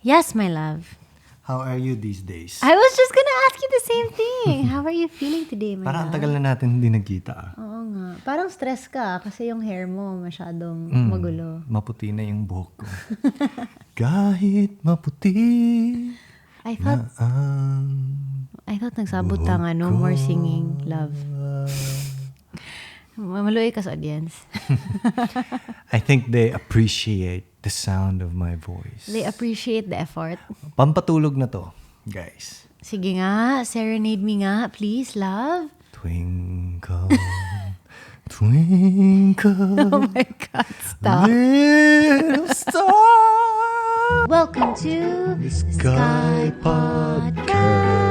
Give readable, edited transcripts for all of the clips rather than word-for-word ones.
Yes, my love. How are you these days? I was just gonna ask you the same thing. How are you feeling today, my Parang love? tagal na natin hindi nagkita. Oo nga. Parang stress ka kasi yung hair mo masyadong magulo. Maputi na yung buhok ko. Kahit maputi I thought nagsabot ka nga, no more singing, love. Maluoy ka sa audience. I think they appreciate the sound of my voice. They appreciate the effort. Pampatulog na to, guys. Sige nga, serenade me nga, please, love. Twinkle, twinkle, Oh my God, stop. little star. Welcome to Sky Podcast.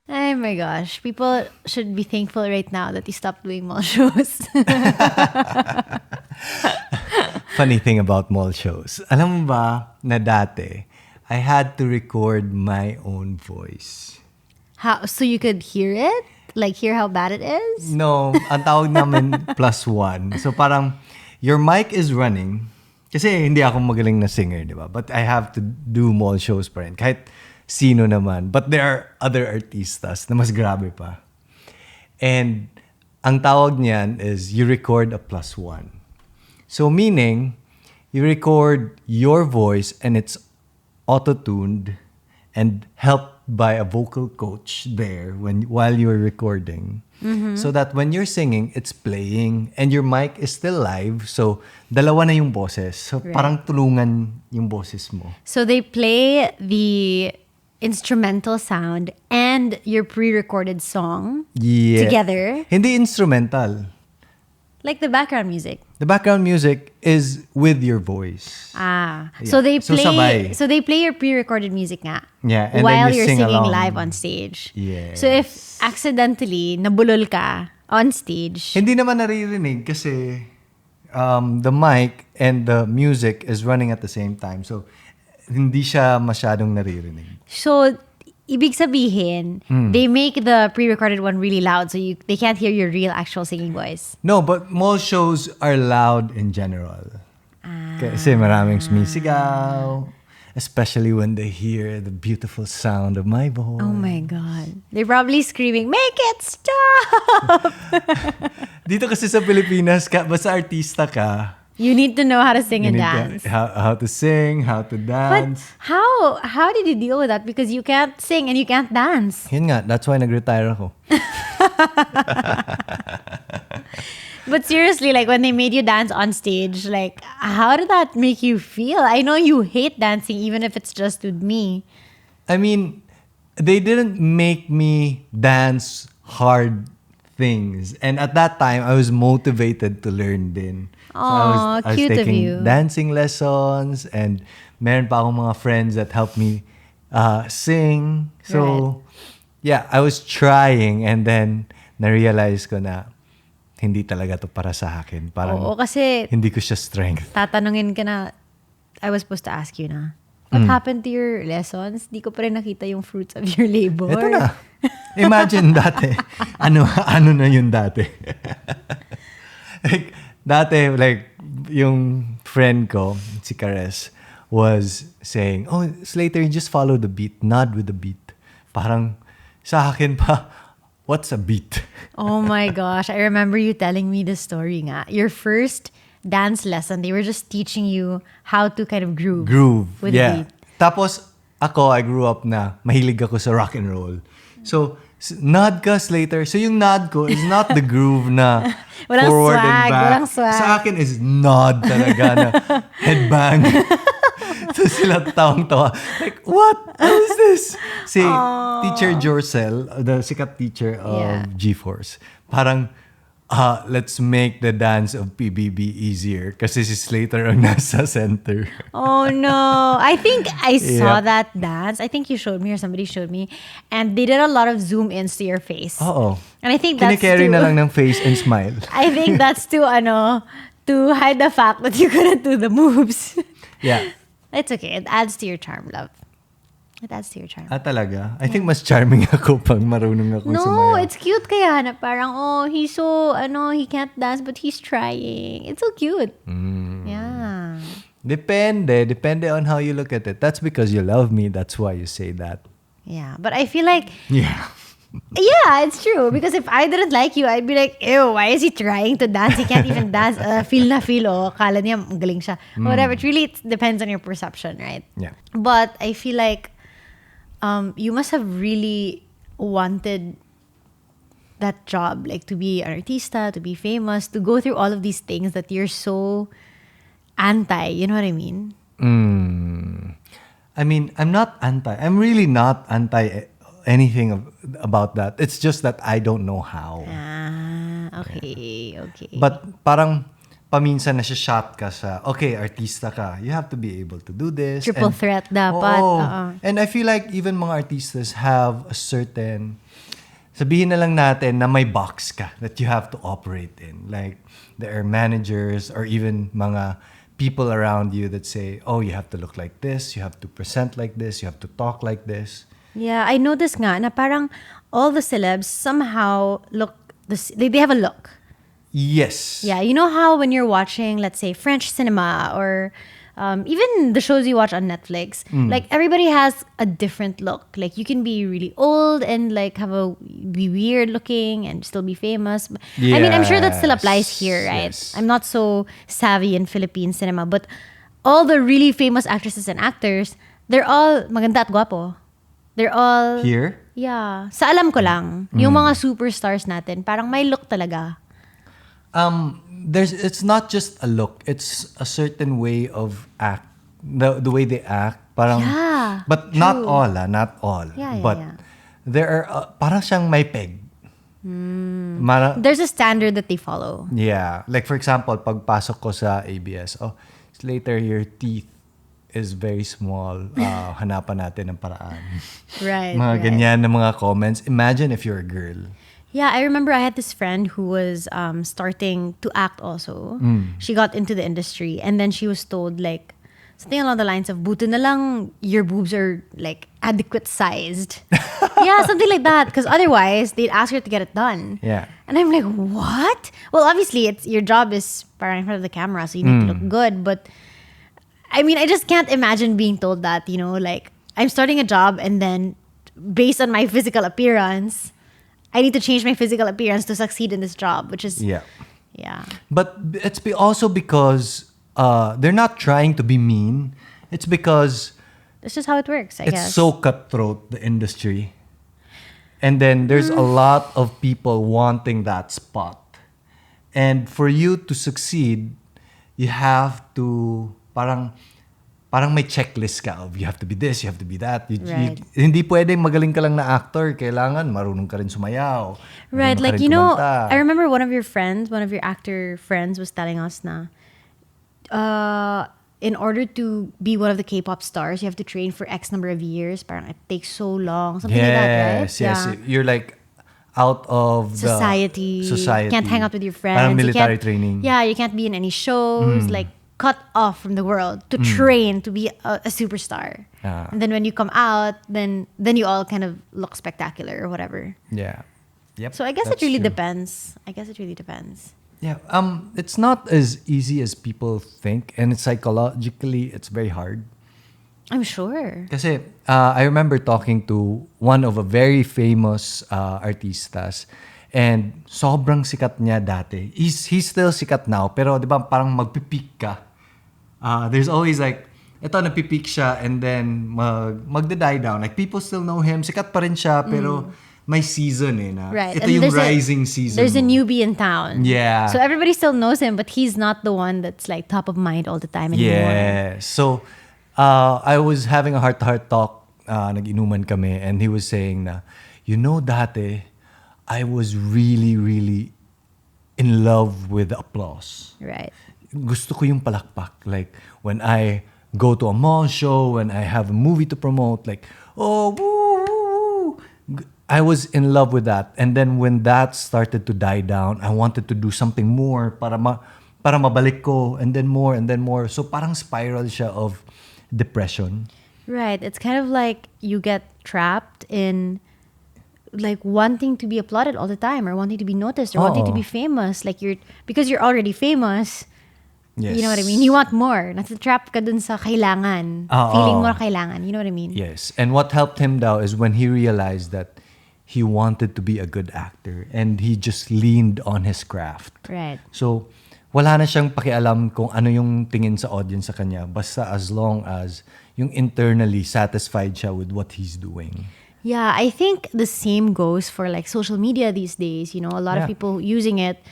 Oh my gosh, people should be thankful right now that you stopped doing mall shows. Funny thing about mall shows. Alam mo ba na dati, I had to record my own voice. How? So you could hear it? Like hear how bad it is? No, ang tawag namin +1. So parang your mic is running. Kasi hindi ako magaling na singer, di ba? But I have to do mall shows pa rin. Kahit sino naman. But there are other artistas na mas grabe pa. And ang tawag niyan is you record a +1. So meaning, you record your voice and it's auto-tuned and helped by a vocal coach there while you're recording. So that when you're singing, it's playing and your mic is still live. So dalawa na yung boses. So parang tulungan yung boses mo. So they play the instrumental sound and your pre-recorded song together, Hindi instrumental. like the background music. The background music is with your voice. So they So play. sabay. So they play your pre-recorded music nga. Yeah, and then while you you're sing singing along. live on stage. Yes. So if accidentally nabulol ka on stage, Hindi naman naririnig kasi the mic and the music is running at the same time. So hindi siya masyadong naririnig. so ibig sabihin, they make the pre-recorded one really loud, so they can't hear your real actual singing voice. No, but mall shows are loud in general. Kasi maraming sumisigaw. Especially when they hear the beautiful sound of my voice. Oh my God. They're probably screaming, make it stop! Dito kasi sa Pilipinas, basta artista ka, You need to know how to sing you and need dance. how to sing, how to But dance. how did you deal with that? Because you can't sing and you can't dance. Yun nga, that's why nag-retire ako. But seriously, like when they made you dance on stage, like how did that make you feel? I know you hate dancing even if it's just with me. I mean, they didn't make me dance hard things. And at that time, I was motivated to learn din. Aw, I was cute of taking you. dancing lessons and meron pa akong mga friends that helped me sing. So, yeah, I was trying and then na-realize ko na hindi talaga to para sa akin. Parang Oo, kasi hindi ko siya strength. tatanungin ka na, I was supposed to ask you na, what happened to your lessons? Di ko pa rin nakita yung fruits of your labor. Ito na. Imagine dati. Ano na yun dati? Dati, yung friend ko, si Cares, was saying, oh, Slater, you just follow the beat. Nod with the beat. Parang sa akin pa, what's a beat? Oh my gosh. I remember you telling me the story nga. Your first dance lesson, they were just teaching you how to kind of groove. With the beat. Tapos, ako, I grew up na mahilig ako sa rock and roll. So, nod ka, Slater. So, yung nod ko is not the groove na Walang forward swag, and back. walang swag. Sa akin is nod talaga na headbang. So, sila tawang-tawa. Like, what? How is this? Si Teacher Jorcel, the sikat teacher of G-Force, parang, let's make the dance of PBB easier kasi si Slater ang nasa center. Oh no. I think I saw that dance. I think you showed me or somebody showed me. And they did a lot of zoom ins to your face. Oo. And I think that's Kine-carry to, na lang ng face and smile. I think that's to hide the fact that you couldn't do the moves. Yeah. It's okay. It adds to your charm, love. It adds to your charm. Talaga? I think mas charming ako pag marunong akong No, sumayaw. it's cute kaya na parang, he's so, he can't dance but he's trying. It's so cute. Yeah. Depende on how you look at it. That's because you love me. That's why you say that. Yeah, but I feel like Yeah. yeah, it's true. Because if I didn't like you, I'd be like, ew, why is he trying to dance? He can't even dance. Feel na feel, oh. Kala niya, galing siya. Whatever. It really depends on your perception, right? Yeah. But I feel like you must have really wanted that job, like to be an artista, to be famous, to go through all of these things that you're so anti. You know what I mean? I mean, I'm not anti. I'm really not anti anything about that. It's just that I don't know how. Okay. But parang paminsan shot ka sa, okay, artista ka. You have to be able to do this. Triple threat dapat. Oo. And I feel like even mga artistas have a certain, sabihin na lang natin na may box ka that you have to operate in. Like, there are managers or even mga people around you that say, oh, you have to look like this, you have to present like this, you have to talk like this. Yeah, I noticed nga na parang all the celebs somehow look, they have a look. Yes. Yeah, you know how when you're watching, let's say, French cinema or even the shows you watch on Netflix, like everybody has a different look. Like you can be really old and like be weird looking and still be famous. I mean, I'm sure that still applies here, right? Yes. I'm not so savvy in Philippine cinema, but all the really famous actresses and actors, they're all maganda at guwapo. They're all Here? Yeah. Sa alam ko lang, yung mga superstars natin, parang may look talaga. It's not just a look, it's a certain way of act, the way they act, parang, Yeah, but true. not all, not all. Yeah, but yeah. there are parang siyang may peg. There's a standard that they follow. Yeah, like for example, pagpasok ko sa ABS, oh, later your teeth is very small. Hanapan natin ng paraan. Right. Mga right. ganyan na mga comments. Imagine if you're a girl. Yeah, I remember I had this friend who was starting to act also. She got into the industry and then she was told like something along the lines of buti na lang your boobs are like adequate sized. Yeah, something like that. Because otherwise they'd ask her to get it done. Yeah. And I'm like, what? Well, obviously it's your job is parang in front of the camera, so you need to look good. But I mean, I just can't imagine being told that, you know, like I'm starting a job and then based on my physical appearance, I need to change my physical appearance to succeed in this job, which is Yeah. But it's also because they're not trying to be mean. It's because that's just how it works, I it's guess. so cutthroat, the industry. And then there's a lot of people wanting that spot. And for you to succeed, you have to parang may checklist ka of you have to be this, you have to be that. Right. Hindi pwedeng magaling ka lang na actor. Kailangan marunong ka rin sumayaw. Right, Marunong ka like, rin you know, kumanta. I remember one of your actor friends was telling us na in order to be one of the K-pop stars, you have to train for X number of years. Parang it takes so long. Something like that, right? Yes. You're like out of Society. Society. Can't hang out with your friends. Parang You military can't- training. Yeah, you can't be in any shows. Like cut off from the world to train to be a superstar. Ah. And then when you come out, then you all kind of look spectacular or whatever. Yeah. Yep. So I guess that's it really true. depends. Yeah. It's not as easy as people think, and psychologically, it's very hard. I'm sure. Kasi I remember talking to one of a very famous artistas, and sobrang sikat niya dati. He's still sikat now, pero di ba parang magpipeak ka. There's always like, ito napipeak siya and then magda-die down. Like people still know him, sikat pa rin siya, pero may season na. Right. Ito And yung there's rising season. There's a mo. newbie in town. Yeah. So everybody still knows him, but he's not the one that's like top of mind all the time anymore. Yeah. So, I was having a heart-to-heart talk, nag-inuman kami, and he was saying na, you know, dati, I was really, really in love with the applause. Right. Gusto ko yung palakpak. Like, when I go to a mall show, when I have a movie to promote, like, oh, woo, woo. I was in love with that. And then when that started to die down, I wanted to do something more para mabalik ko, and then more, and then more. So parang spiral siya of depression. Right. It's kind of like you get trapped in like wanting to be applauded all the time or wanting to be noticed or wanting to be famous. Like because you're already famous, Yes. You know what I mean? You want more. Nasa-trap ka dun sa kailangan. Feeling mo na kailangan. You know what I mean? Yes. And what helped him daw is when he realized that he wanted to be a good actor and he just leaned on his craft. Right. So, wala na siyang pakialam kung ano yung tingin sa audience sa kanya. Basta as long as yung internally satisfied siya with what he's doing. Yeah, I think the same goes for like social media these days. You know, a lot of people using it.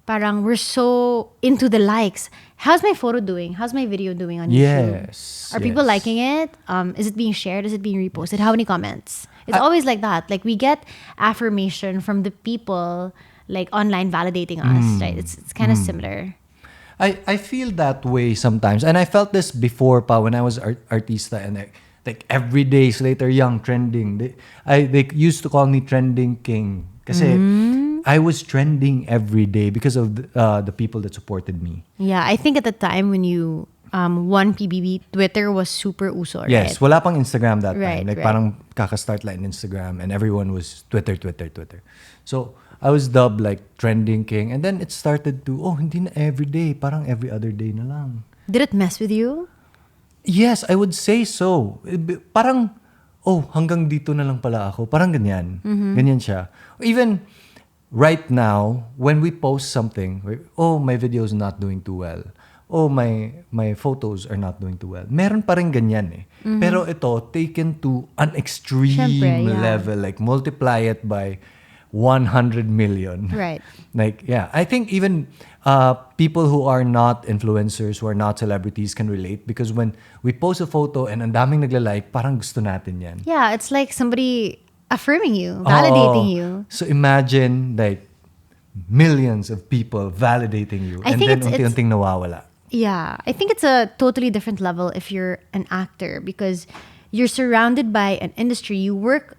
Parang we're so into the likes. How's my photo doing? How's my video doing on YouTube? Yes. Are people liking it? Is it being shared? Is it being reposted? How many comments? It's always like that. Like we get affirmation from the people like online validating us, right? It's kind of similar. I feel that way sometimes. And I felt this before pa when I was artista and like every day Slater Young trending. They used to call me trending king. Kasi I was trending every day because of the people that supported me. Yeah, I think at the time when you won PBB, Twitter was super uso, right? Yes, wala pang Instagram that Right, time. Like right. parang kakastart lang in Instagram and everyone was Twitter. So I was dubbed like trending king and then it started to, hindi na every day, parang every other day na lang. Did it mess with you? Yes, I would say so. Parang, hanggang dito na lang pala ako. Parang ganyan. Ganyan siya. Even right now, when we post something, my video is not doing too well. My photos are not doing too well. Meron pa rin ganyan eh. Pero ito, taken to an extreme Syempre, yeah. level. Like, multiply it by 100 million. Right. Like, yeah. I think even people who are not influencers, who are not celebrities can relate because when we post a photo and ang daming nagla-like, parang gusto natin yan. Yeah, it's like somebody affirming you, validating you. So imagine like millions of people validating you and then unti-unting nawawala. Yeah, I think it's a totally different level if you're an actor because you're surrounded by an industry. You work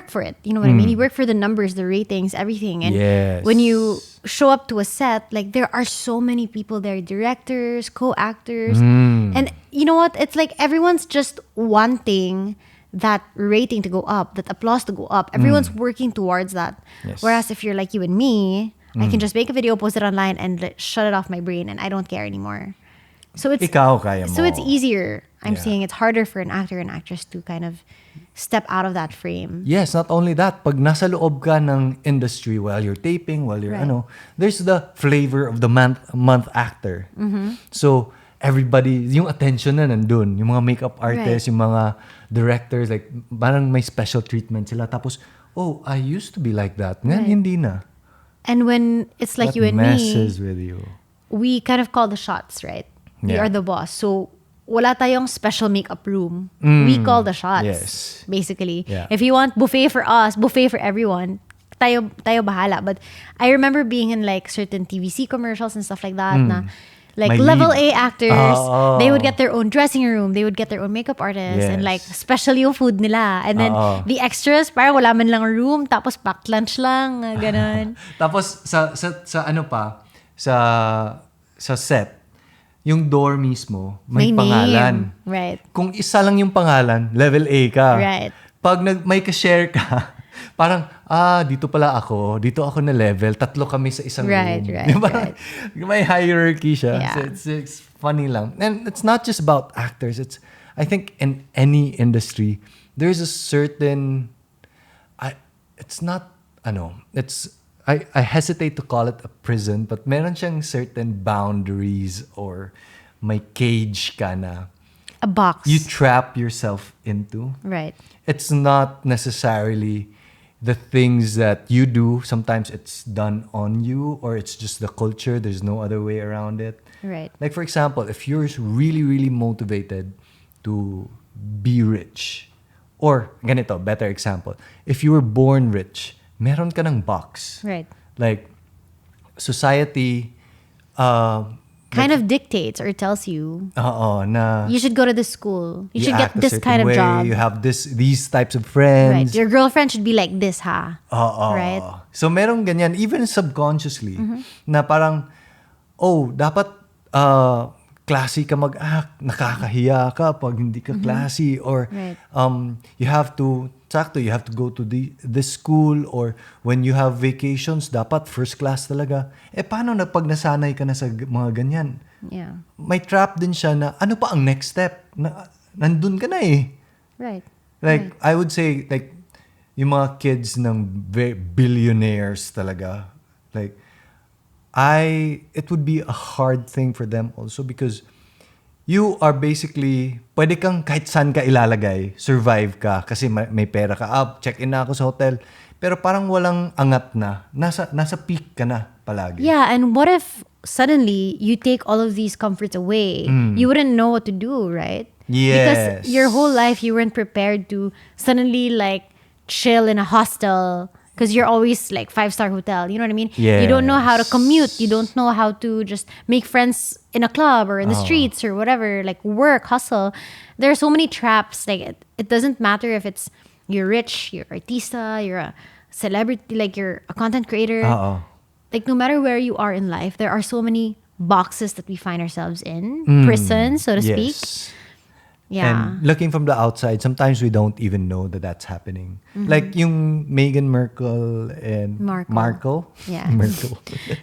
for it. You know what I mean? You work for the numbers, the ratings, everything. And Yes. when you show up to a set, like there are so many people there, directors, co-actors. And you know what? It's like everyone's just wanting that rating to go up, that applause to go up. Everyone's working towards that. Yes. Whereas if you're like you and me, I can just make a video, post it online, and shut it off my brain, and I don't care anymore. So it's Ikaw kaya mo. so it's easier. I'm Yeah. saying it's harder for an actor and actress to kind of step out of that frame. Yes, not only that, pag nasa loob ka ng industry while you're taping, while you're Right. there's the flavor of the month actor. So everybody, yung attention na nandun, yung mga makeup artists, yung mga directors, like parang may special treatment sila. Tapos, I used to be like that. Ngayon, Right. hindi na. And when it's like That you and me, messes with you. we kind of call the shots, right? We Yeah. are the boss. So wala tayong special makeup room. We call the shots. Yes. Basically. Yeah. If you want buffet for us, buffet for everyone, tayo bahala. But I remember being in like certain TVC commercials and stuff like that na like May level lead. A actors, they would get their own dressing room, they would get their own makeup artist and Yes. like special yung food nila. And then the extras, parang wala man lang room, tapos packed lunch lang, ganun. Tapos sa ano pa, sa set, yung door mismo, may pangalan. Name. Right. Kung isa lang yung pangalan, level A ka. Right. Pag may ka-share ka, parang, dito pala ako, dito ako na level, tatlo kami sa isang Right, room. right, Di ba? right. May hierarchy siya. Yeah. So it's funny lang. And it's not just about actors. I think in any industry, there's a certain, I hesitate to call it a prison, but meron siyang certain boundaries or may cage ka na A box. you trap yourself into. Right. It's not necessarily the things that you do. Sometimes it's done on you or it's just the culture. There's no other way around it. Right. Like for example, if you're really, really motivated to be rich, or ganito, better example, if you were born rich, meron ka ng box. Right. Like society, Kind of dictates or tells you na you should go to this school. You should act get a this certain kind of way, job. You have these types of Right. friends. Your girlfriend should be like this, ha? Right? So merong ganyan, even subconsciously, na parang, dapat classy ka mag-act, nakakahiya ka pag hindi ka classy, or Right. you have to go to this school, or when you have vacations, dapat first class talaga. Paano na pag nasanay ka na sa mga ganyan? Yeah. may trap din siya na ano pa ang next step? Nandun ka na eh. Right. Like, I would say, like, yung mga kids ng billionaires talaga, like, it would be a hard thing for them also because you are basically, pwede kang kahit saan ka ilalagay, survive ka kasi may pera ka. Check-in na ako sa hotel. Pero parang walang angat na. Nasa peak ka na palagi. Yeah, and what if suddenly you take all of these comforts away? You wouldn't know what to do, right? Yes. Because your whole life you weren't prepared to suddenly like chill in a hostel because you're always like 5-star hotel. You know what I mean? You don't know how to commute. You don't know how to just make friends in a club or in the streets or whatever, like work, hustle. There are so many traps. Like it doesn't matter if it's you're rich, you're artista, you're a celebrity, like you're a content creator. Like no matter where you are in life, there are so many boxes that we find ourselves in, prison, so to speak. Yeah. And looking from the outside, sometimes we don't even know that that's happening. Like yung Meghan Markle and Markle. Yeah. Markle.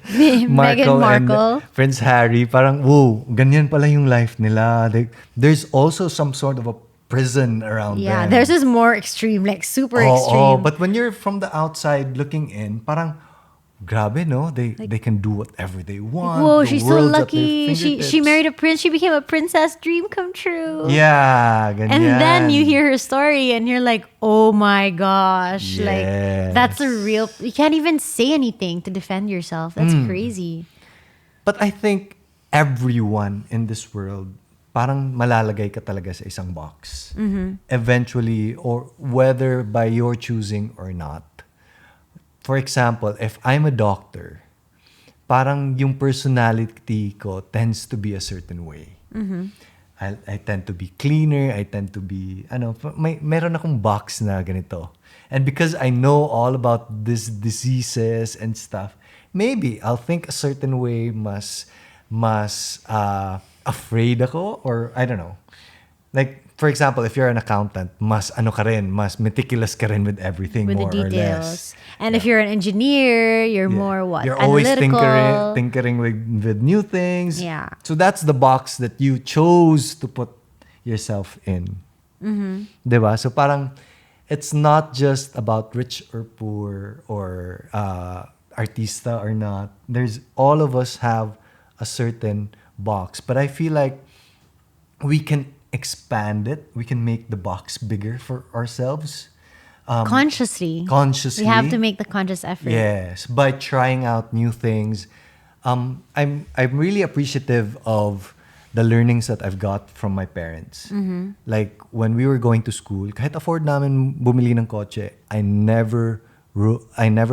Meghan Markle. And Prince Harry, parang, whoa, ganyan pala yung life nila. There's also some sort of a prison around them. Yeah, theirs is more extreme, like super extreme. But when you're from the outside looking in, parang, grabe, no? They can do whatever they want. Whoa, The she's so world's at their lucky. She fingertips. married a prince. She became a princess. Dream come true. Yeah, ganyan. And then you hear her story and you're like, oh my gosh. Like, that's a real... You can't even say anything to defend yourself. That's crazy. But I think everyone in this world, parang malalagay ka talaga sa isang box. Eventually, or whether by your choosing or not. For example, if I'm a doctor, parang yung personality ko tends to be a certain way. I tend to be cleaner. I tend to be, meron akong box na ganito. And because I know all about these diseases and stuff, maybe I'll think a certain way mas afraid ako, or I don't know. Like, for example, if you're an accountant, mas meticulous ka rin with everything, with more the or details. less. And if you're an engineer, you're more what? You're always analytical. tinkering with new things. Yeah. So that's the box that you chose to put yourself in. Diba? So parang, it's not just about rich or poor or artista or not. All of us have a certain box. But I feel like we can expand it. We can make the box bigger for ourselves. Consciously. We have to make the conscious effort. Yes, by trying out new things. I'm really appreciative of the learnings that I've got from my parents. Like when we were going to school, kahit afford namin bumili ng kotse, I never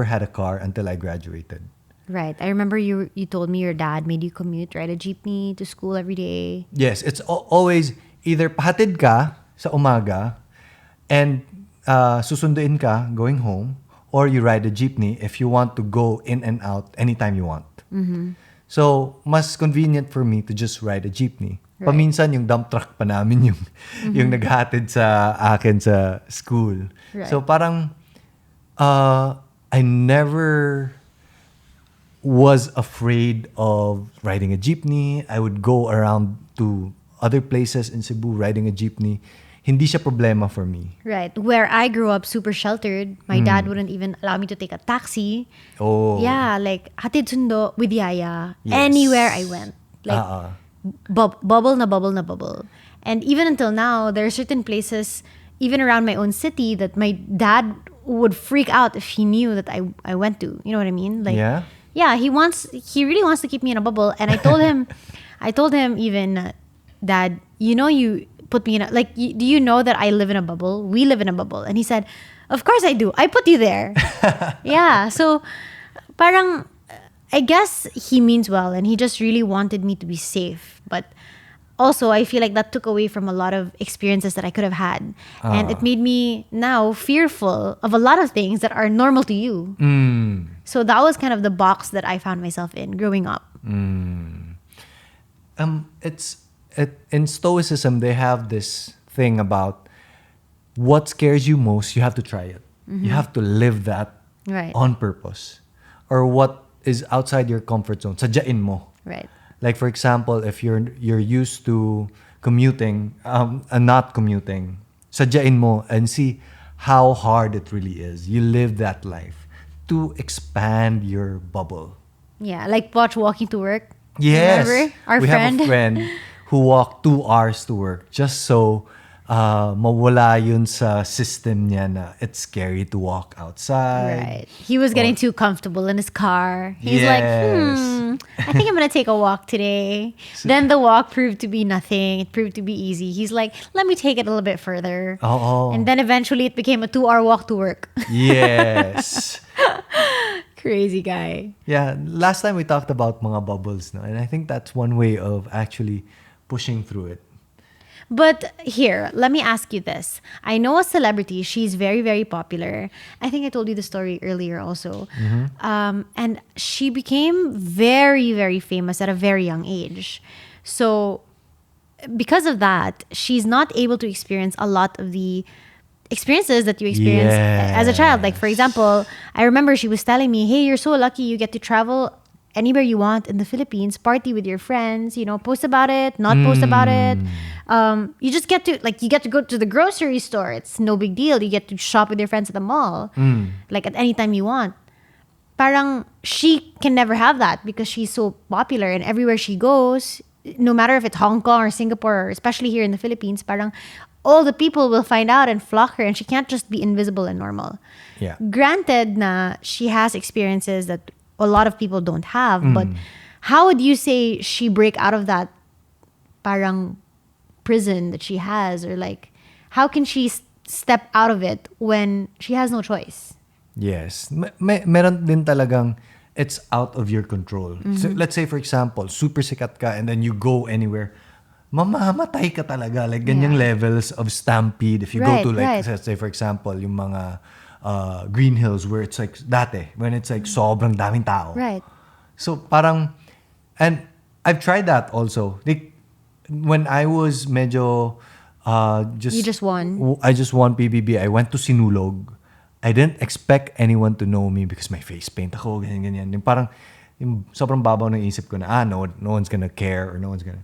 had a car until I graduated. Right. I remember you told me your dad made you commute, ride a jeepney to school every day. Yes, it's always either pahatid ka sa umaga and susunduin ka going home, or you ride a jeepney if you want to go in and out anytime you want. So, mas convenient for me to just ride a jeepney. Right. Paminsan yung dump truck pa namin yung naghatid sa akin sa school. Right. So, parang I never was afraid of riding a jeepney. I would go around to other places in Cebu riding a jeepney. Hindi siya problema for me. Right. Where I grew up, super sheltered. My dad wouldn't even allow me to take a taxi. Oh. Yeah, like hatid sundo with yaya. Yes. Anywhere I went. Like bubble na bubble na bubble. And even until now, there are certain places, even around my own city, that my dad would freak out if he knew that I went to. You know what I mean? Like, yeah, he really wants to keep me in a bubble. And I told him even, Dad, you put me in do you know that I live in a bubble? We live in a bubble. And he said, of course I do. I put you there. Yeah. So parang, I guess he means well and he just really wanted me to be safe. But also I feel like that took away from a lot of experiences that I could have had. And it made me now fearful of a lot of things that are normal to you. So that was kind of the box that I found myself in growing up. In Stoicism, they have this thing about what scares you most, you have to try it. You have to live that Right. on purpose. Or what is outside your comfort zone, sadyain mo. Right. Like for example, if you're used to commuting and not commuting, sadyain mo and see how hard it really is. You live that life to expand your bubble. Yeah, like watch Walking to Work. Yes. Remember? Our We friend. have a friend who walked 2 hours to work just so mawala yun sa system niya na it's scary to walk outside. Right. He was getting too comfortable in his car. He's Yes. like, I think I'm going to take a walk today. Then the walk proved to be nothing. It proved to be easy. He's like, let me take it a little bit further. Oh. And then eventually it became a 2-hour walk to work. Yes. Crazy guy. Yeah, last time we talked about mga bubbles, no? And I think that's one way of actually pushing through it. But here, let me ask you this. I know a celebrity. She's very, very popular. I think I told you the story earlier also. And she became very, very famous at a very young age. So because of that, she's not able to experience a lot of the experiences that you experience as a child. Like, for example, I remember she was telling me, hey, you're so lucky you get to travel anywhere you want in the Philippines, party with your friends, post about it, not post about it. You just get to, you get to go to the grocery store. It's no big deal. You get to shop with your friends at the mall, at any time you want. Parang she can never have that because she's so popular, and everywhere she goes, no matter if it's Hong Kong or Singapore, or especially here in the Philippines, parang all the people will find out and flock her, and she can't just be invisible and normal. Yeah. Granted na she has experiences that a lot of people don't have, but how would you say she break out of that parang prison that she has, or how can she step out of it when she has no choice? Yes. Meron din talagang it's out of your control. So let's say for example, super sikat ka and then you go anywhere, mamamatay ka talaga. Like ganyang levels of stampede. If you go to let's say for example, yung mga Green Hills where it's dati, when it's sobrang daming tao. Right. So parang, and I've tried that also. When I was medyo You just won. I just won PBB. I went to Sinulog. I didn't expect anyone to know me because my face paint ako, ganyan. Yung parang, yung sobrang babaw ng isip ko na, no one's gonna care or no one's gonna,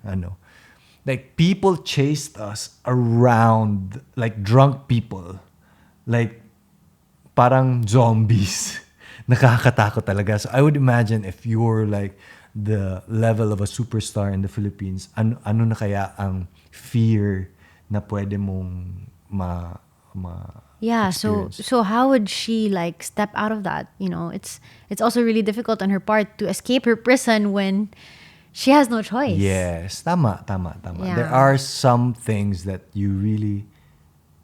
Like, people chased us around, like drunk people. Like, parang zombies. Nakakatakot talaga. So I would imagine if you're like the level of a superstar in the Philippines, ano na kaya ang fear na pwede mong yeah, experience. so how would she step out of that? It's also really difficult on her part to escape her prison when she has no choice. Yes, tama. Yeah. There are some things that you really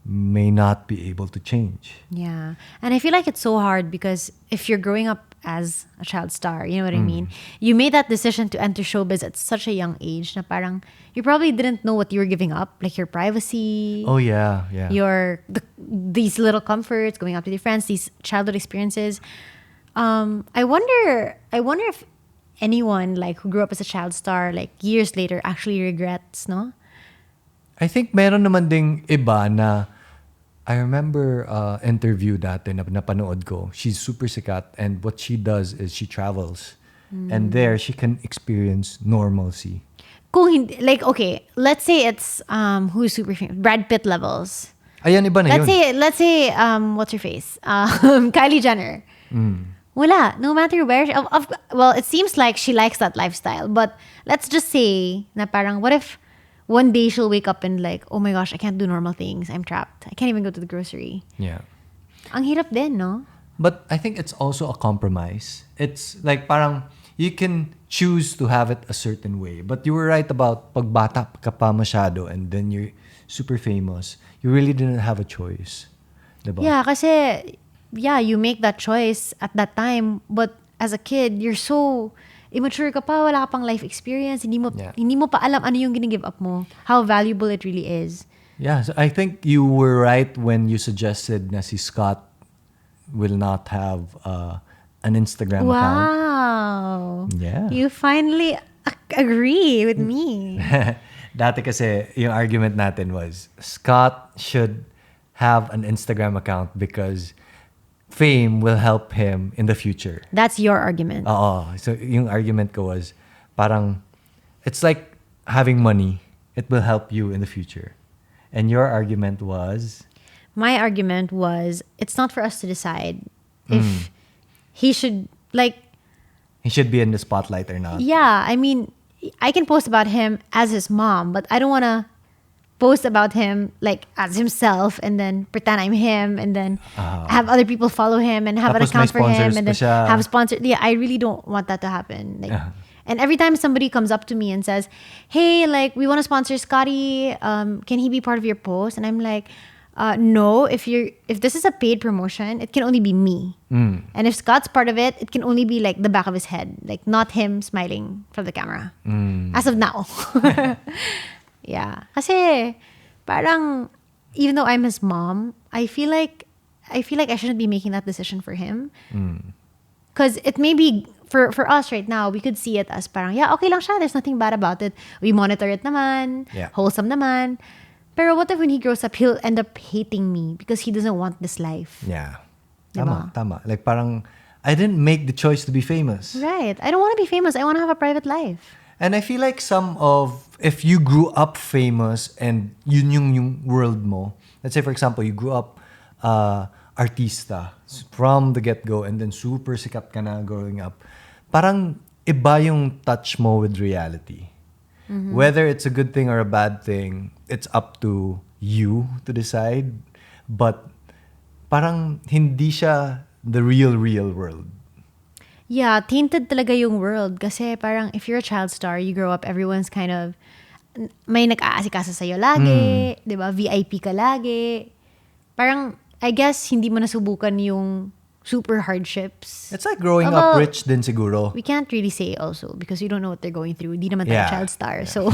may not be able to change. Yeah. And I feel like it's so hard because if you're growing up as a child star, you know what I mean? You made that decision to enter showbiz at such a young age na parang you probably didn't know what you were giving up, like your privacy. Oh yeah. These little comforts, going out with your friends, these childhood experiences. I wonder if anyone who grew up as a child star years later actually regrets, no? I think meron naman ding iba na I remember interview dati na napanood ko. She's super sikat and what she does is she travels. And there she can experience normalcy. Kung hindi, okay, let's say it's who's super famous, Brad Pitt levels. Ayan, iba na yun. Let's say what's her face? Kylie Jenner. Wala, no matter where well, it seems like she likes that lifestyle, but let's just say na parang what if one day she'll wake up and oh my gosh, I can't do normal things. I'm trapped. I can't even go to the grocery. Yeah. Ang hirap din, no? But I think it's also a compromise. It's parang you can choose to have it a certain way. But you were right about pagbata ka pa masyado and then you're super famous. You really didn't have a choice. Diba? Yeah, kasi you make that choice at that time, but as a kid, you're so immature ka pa, wala ka pang life experience, hindi mo pa alam ano yung gina-give up mo, how valuable it really is. Yeah, so I think you were right when you suggested na si Scott will not have an Instagram account. Wow. Yeah. You finally agree with me. Dati kasi yung argument natin was Scott should have an Instagram account because fame will help him in the future. That's your argument. Oo. So yung argument ko was parang it's like having money. It will help you in the future. And your argument was? My argument was, it's not for us to decide if he should, like, He should be in the spotlight or not. yeah, I mean, I can post about him as his mom, but I don't want to post about him like as himself and then pretend I'm him and then have other people follow him and have an Tapos may account for him sponsors and pa then siya. have sponsors. Yeah, I really don't want that to happen. Like, and every time somebody comes up to me and says, "Hey, like we want to sponsor Scotty, can he be part of your post?" And I'm like, no, if this is a paid promotion, it can only be me. And if Scott's part of it, it can only be like the back of his head, like not him smiling from the camera. As of now. Yeah. Kasi parang even though I'm his mom, I feel like I shouldn't be making that decision for him. Cuz it may be for us right now, we could see it as parang yeah, okay lang siya, there's nothing bad about it. We monitor it naman, wholesome naman. Pero what if when he grows up, he'll end up hating me because he doesn't want this life? Yeah. Diba? Tama. Like parang, I didn't make the choice to be famous. Right. I don't want to be famous. I want to have a private life. And I feel like if you grew up famous and yun yung world mo, let's say for example, you grew up artista from the get-go and then super sikat ka na growing up, parang iba yung touch mo with reality. Whether it's a good thing or a bad thing, it's up to you to decide. But parang hindi siya the real world. Yeah, tainted talaga yung world. Kasi parang if you're a child star, you grow up, everyone's kind of, may nag-aasikaso sa'yo lagi, di ba? VIP ka lagi. Parang, I guess, hindi mo nasubukan yung super hardships. It's like growing up rich din siguro. We can't really say also because we don't know what they're going through. Di naman tayo child star. So,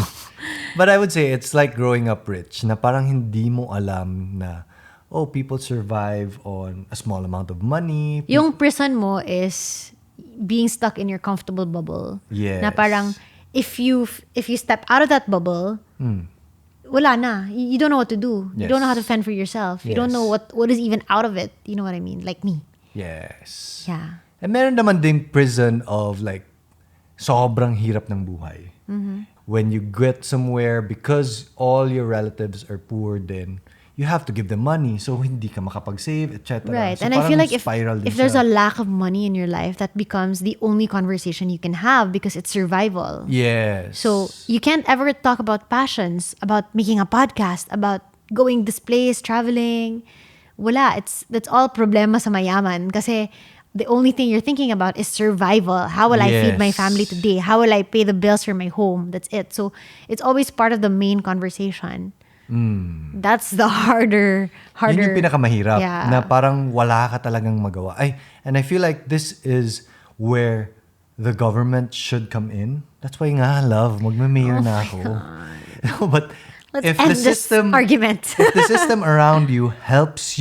but I would say it's like growing up rich na parang hindi mo alam na people survive on a small amount of money. Yung prison mo is being stuck in your comfortable bubble. Yes. Na parang if you step out of that bubble, wala na. You don't know what to do. Yes. You don't know how to fend for yourself. You don't know what is even out of it. You know what I mean? Like me. Yes. Yeah. And meron naman ding prison of like sobrang hirap ng buhay. When you get somewhere, because all your relatives are poor then, you have to give them money so hindi ka makapag-save, etc. Right. So and I feel like if there's siya. a lack of money in your life, that becomes the only conversation you can have because it's survival. Yes. So you can't ever talk about passions, about making a podcast, about going this place, traveling. Wala. That's all problema sa mayaman. Kasi the only thing you're thinking about is survival. How will I feed my family today? How will I pay the bills for my home? That's it. So it's always part of the main conversation. That's the harder. Yun yung pinakamahirap. Yeah. Na parang wala ka talagang magawa. And I feel like this is where the government should come in. That's why nga, love, magme-mayor na ako. But Let's if end the this system argument. if the system around you helps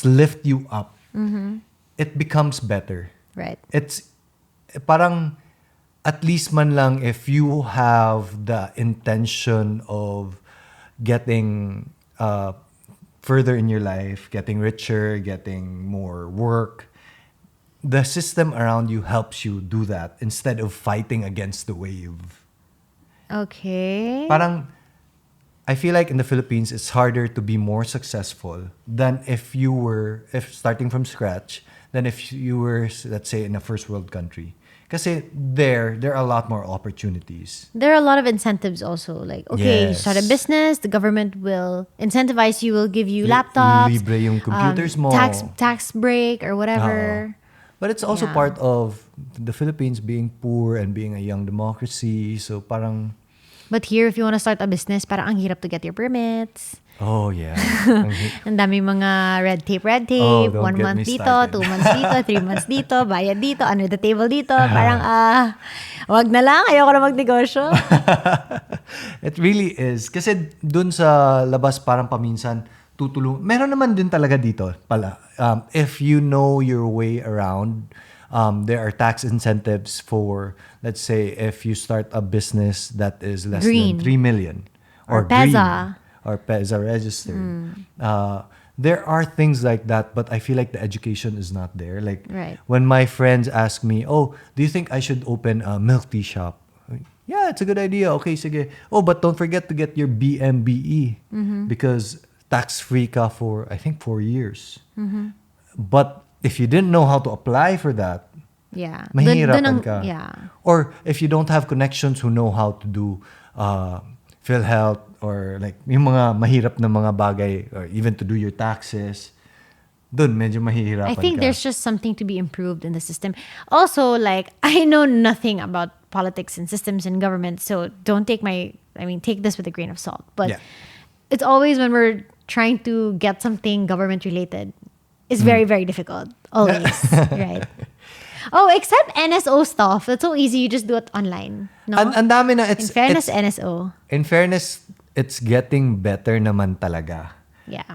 lift you up, it becomes better. Right. It's parang at least man lang if you have the intention of getting further in your life, getting richer, getting more work, the system around you helps you do that instead of fighting against the wave. Okay. Parang, I feel like in the Philippines, it's harder to be more successful than if starting from scratch, than if you were, let's say, in a first world country. Kasi there are a lot more opportunities. There are a lot of incentives also. Like, okay, you start a business, the government will incentivize you, will give you laptops. Libre yung computers mo. Tax break or whatever. But it's also part of the Philippines being poor and being a young democracy. So parang... But here, if you want to start a business, parang ang hirap to get your permits. Oh, yeah. Ang daming mga red tape. Oh, 1 get month me dito, started. 2 months dito, 3 months dito, bayad dito, under the table dito. Parang, wag na lang, ayoko na magnegosyo. It really is. Kasi dun sa labas parang paminsan, tutulong. Meron naman din talaga dito pala. If you know your way around, there are tax incentives for, let's say, if you start a business that is less than 3 million. Or green, PEZA. or PEZA registered. There are things like that, but I feel like the education is not there. Like Right. when my friends ask me, "Oh, do you think I should open a milk tea shop?" yeah, it's a good idea. Okay, sige. Oh, but don't forget to get your BMBE because tax-free ka for, I think, 4 years. But if you didn't know how to apply for that, Yeah. mahihirapan ka. Yeah. Or if you don't have connections who know how to do PhilHealth or like yung mga mahirap na mga bagay or even to do your taxes, dun medyo mahihirapan I think ka. there's just something to be improved in the system. Also, like, I know nothing about politics and systems and government, so don't take take this with a grain of salt. But Yeah. it's always when we're trying to get something government related, it's very, very difficult. Always. Right. Oh, except NSO stuff. That's so easy. You just do it online. No? Ang dami na In fairness, NSO. In fairness, it's getting better naman talaga. Yeah.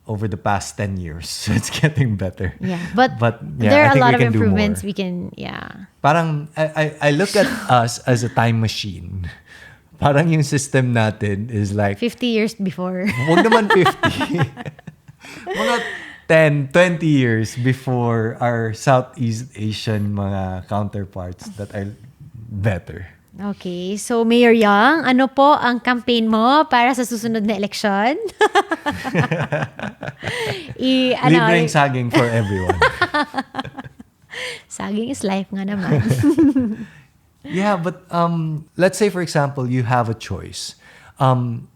Over the past 10 years. It's getting better. Yeah. But yeah, there I are a think lot we of can do improvements more. we can, yeah. Parang, I look at us as a time machine. Parang yung system natin is like, 50 years before. wag naman 50. Mga 10, 20 years before our Southeast Asian mga counterparts that are better. Okay, so Mayor Yang, ano po ang campaign mo para sa susunod na eleksyon? Libreng saging for everyone. Saging is life nga naman. Yeah, but let's say for example you have a choice.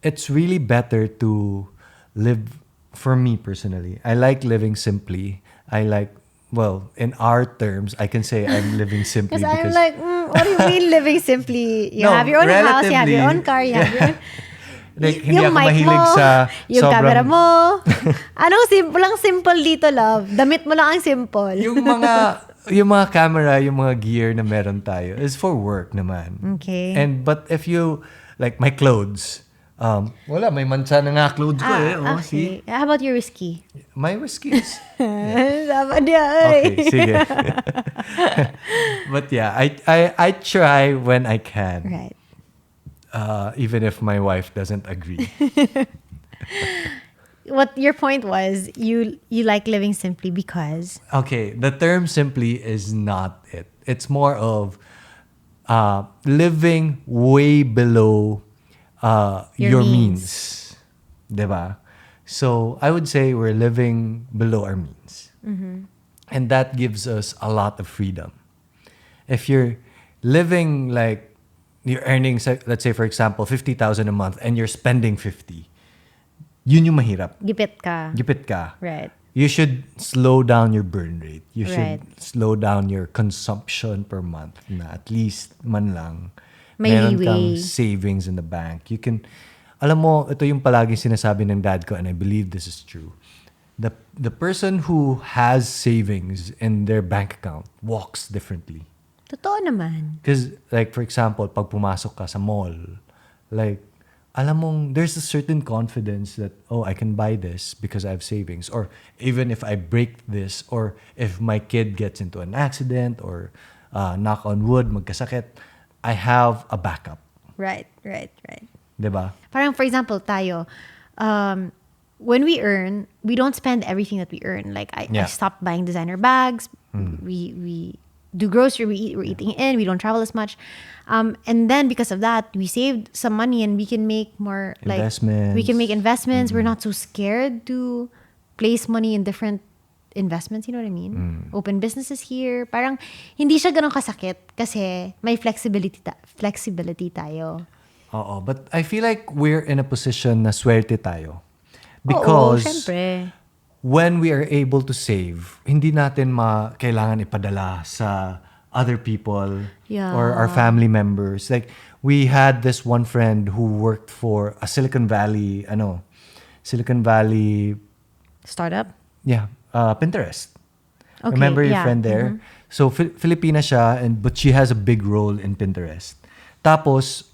It's really better to live. For me personally, I like living simply. I like, well, in our terms, I can say I'm living simply Because because I'm like, what do you mean living simply? You No, have your own house, you have your own relatively, car, you have your own... like, hindi yung ako mic mahilig mo, sa yung sobrang, camera mo. Anong simple dito, love? Damit mo lang ang simple. yung mga camera, yung mga gear na meron tayo is for work naman. Okay. But if you, like my clothes, wala, may mancha na nga clothes ko Oh, see? okay. How about your whiskey? My whiskey is... Dapat yan. Okay, sige. But yeah, I try when I can. Right. Even if my wife doesn't agree. What your point was, you like living simply because... Okay, the term simply is not it. It's more of living way below your means. Diba? So I would say we're living below our means. And that gives us a lot of freedom. If you're living like, you're earning, let's say for example, 50,000 a month and you're spending 50, yun yung mahirap. Gipit ka. Gipit ka. Right. You should slow down your burn rate. You Right. should slow down your consumption per month na at least man lang May meron leeway. kang savings in the bank. You can, alam mo, ito yung palaging sinasabi ng dad ko and I believe this is true. The person who has savings in their bank account walks differently. Totoo naman. Because like for example, pag pumasok ka sa mall, like, alam mong, there's a certain confidence that, oh, I can buy this because I have savings. Or even if I break this, or if my kid gets into an accident, or knock on wood, magkasakit, I have a backup. Right. Diba? Parang for example, tayo, when we earn, we don't spend everything that we earn. Like I stopped buying designer bags. We do grocery, we're eating in, we don't travel as much. And then because of that, we saved some money and we can make more Investments. we can make investments. We're not so scared to place money in different investments, you know what I mean? Open businesses here. Parang hindi siya ganun kasakit kasi may flexibility tayo. Oo, but I feel like we're in a position na swerte tayo. Oo, Because syempre. when we are able to save, hindi natin kailangan ipadala sa other people or our family members. Like, we had this one friend who worked for a Silicon Valley Startup? Pinterest. Okay, Remember your yeah. friend there? So, Filipina siya, but she has a big role in Pinterest. Tapos,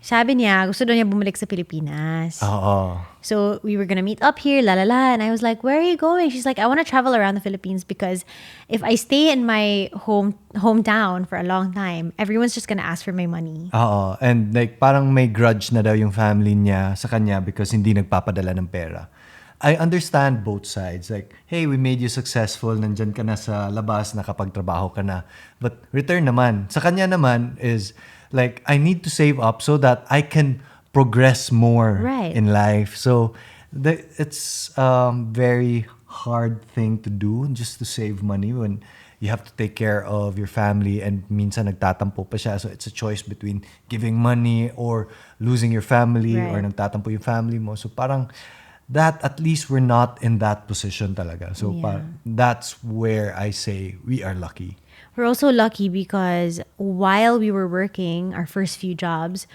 Sabi niya, gusto daw niya bumalik sa Pilipinas. oo. So we were gonna meet up here, la la la. And I was like, where are you going? She's like, I want to travel around the Philippines because if I stay in my hometown for a long time, everyone's just gonna ask for my money. Oo. And like, parang may grudge na daw yung family niya sa kanya because hindi nagpapadala ng pera. I understand both sides. Like, hey, we made you successful, nandyan ka na sa labas, nakapagtrabaho ka na. But return naman, sa kanya naman is like, I need to save up so that I can progress more Right. in life. So it's very hard thing to do just to save money when you have to take care of your family and minsan nagtatampo pa siya. So it's a choice between giving money or losing your family or Right. nagtatampo yung family mo. So parang that at least we're not in that position talaga. So that's where I say we are lucky. We're also lucky because while we were working our first few jobs,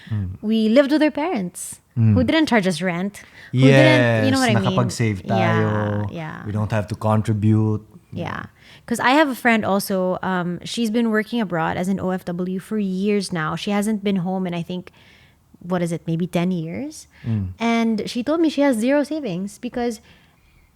we lived with our parents who didn't charge us rent. Who didn't, you know what I mean? Nakapag-save tayo. Yeah. We don't have to contribute. Yeah. Because I have a friend also, she's been working abroad as an OFW for years now. She hasn't been home in, I think, what is it, maybe 10 years? And she told me she has zero savings because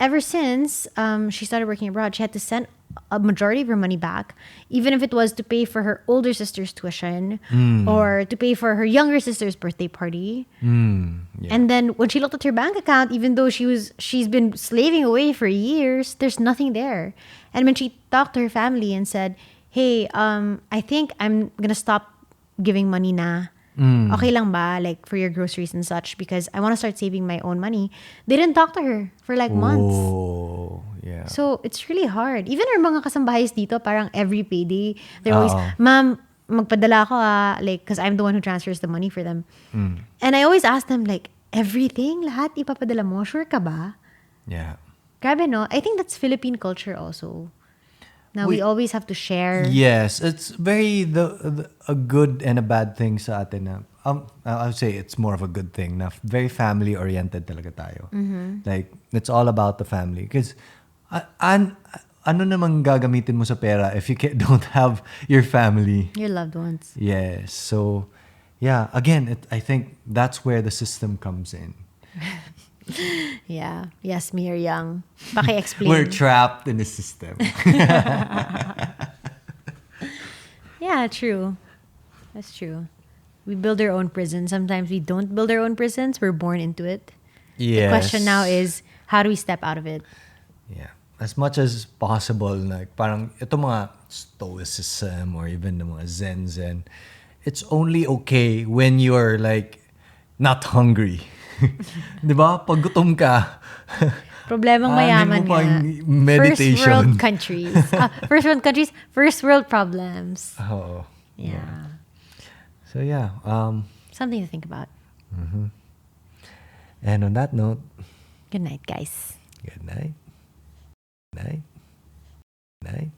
ever since she started working abroad, she had to send a majority of her money back, even if it was to pay for her older sister's tuition or to pay for her younger sister's birthday party. And then when she looked at her bank account, even though she's been slaving away for years, there's nothing there. And when she talked to her family and said, "Hey, I think I'm gonna stop giving money na. Okay lang ba? Like for your groceries and such, because I want to start saving my own money." They didn't talk to her for like months. Oh, yeah. So it's really hard. Even our mga kasambahays dito, parang every payday, they're always, "Ma'am, magpadala ako like, because I'm the one who transfers the money for them." And I always ask them like, everything, lahat ipapadala mo, sure ka ba? Yeah. Grabe, no? I think that's Philippine culture also. Now we always have to share. Yes, it's very a good and a bad thing sa atin na I would say it's more of a good thing na very family oriented talaga tayo. Like it's all about the family because ano namang gagamitin mo sa pera if you don't have your family. Your loved ones. Yes. So yeah, again, I think that's where the system comes in. Yeah. Yes, me or young. Paki-explain. We're trapped in the system. Yeah, true. That's true. We build our own prison. Sometimes we don't build our own prisons. We're born into it. Yes. The question now is, how do we step out of it? Yeah. As much as possible, like parang ito mga stoicism or even the mga zen, it's only okay when you're like not hungry. Di ba? Pag gutom ka, Problemang mayaman mo pang nga. meditation. First world countries. First world countries, first world problems. Oh. Yeah. So yeah. Something to think about. And on that note, Good night, guys. good night. Night. Night.